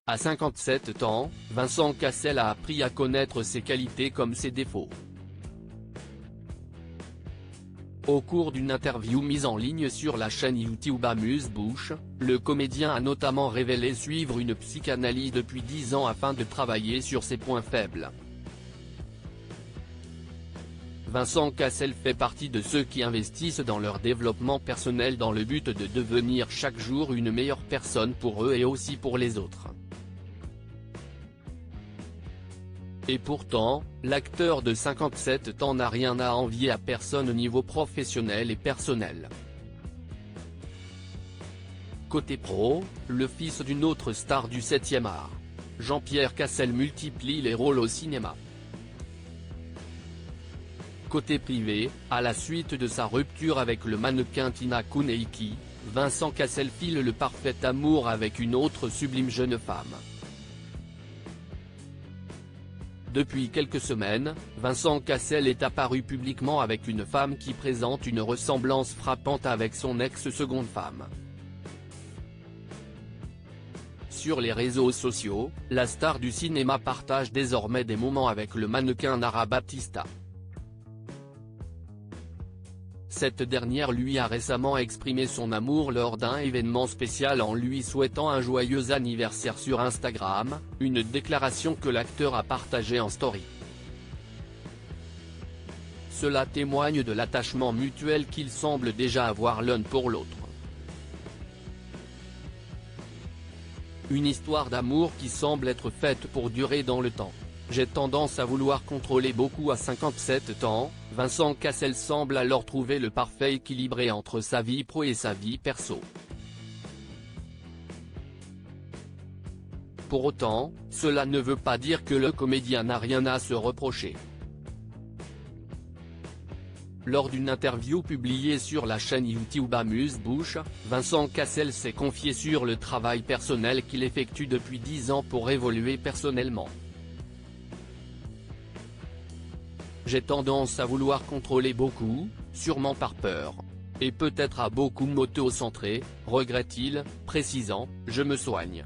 À 57 ans, Vincent Cassel a appris à connaître ses qualités comme ses défauts. Au cours d'une interview mise en ligne sur la chaîne YouTube Amuse-Bouche, le comédien a notamment révélé suivre une psychanalyse depuis 10 ans afin de travailler sur ses points faibles. Vincent Cassel fait partie de ceux qui investissent dans leur développement personnel dans le but de devenir chaque jour une meilleure personne pour eux et aussi pour les autres. Et pourtant, l'acteur de 57 ans n'a rien à envier à personne au niveau professionnel et personnel. Côté pro, le fils d'une autre star du 7e art, Jean-Pierre Cassel multiplie les rôles au cinéma. Côté privé, à la suite de sa rupture avec le mannequin Tina Kuneiki, Vincent Cassel file le parfait amour avec une autre sublime jeune femme. Depuis quelques semaines, Vincent Cassel est apparu publiquement avec une femme qui présente une ressemblance frappante avec son ex-seconde femme. Sur les réseaux sociaux, la star du cinéma partage désormais des moments avec le mannequin Nara Baptista. Cette dernière lui a récemment exprimé son amour lors d'un événement spécial en lui souhaitant un joyeux anniversaire sur Instagram, une déclaration que l'acteur a partagée en story. Cela témoigne de l'attachement mutuel qu'ils semblent déjà avoir l'un pour l'autre. Une histoire d'amour qui semble être faite pour durer dans le temps. J'ai tendance à vouloir contrôler beaucoup à 57 ans, Vincent Cassel semble alors trouver le parfait équilibré entre sa vie pro et sa vie perso. Pour autant, cela ne veut pas dire que le comédien n'a rien à se reprocher. Lors d'une interview publiée sur la chaîne YouTube Amuse-Bouche, Vincent Cassel s'est confié sur le travail personnel qu'il effectue depuis 10 ans pour évoluer personnellement. J'ai tendance à vouloir contrôler beaucoup, sûrement par peur. Et peut-être à beaucoup m'auto-centrer, regrette-t-il, précisant « Je me soigne ».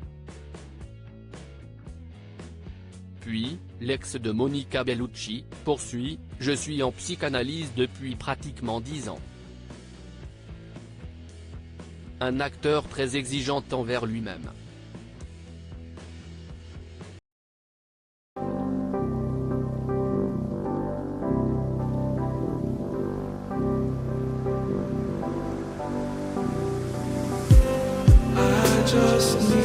Puis, l'ex de Monica Bellucci, poursuit « Je suis en psychanalyse depuis pratiquement 10 ans ». Un acteur très exigeant envers lui-même. Just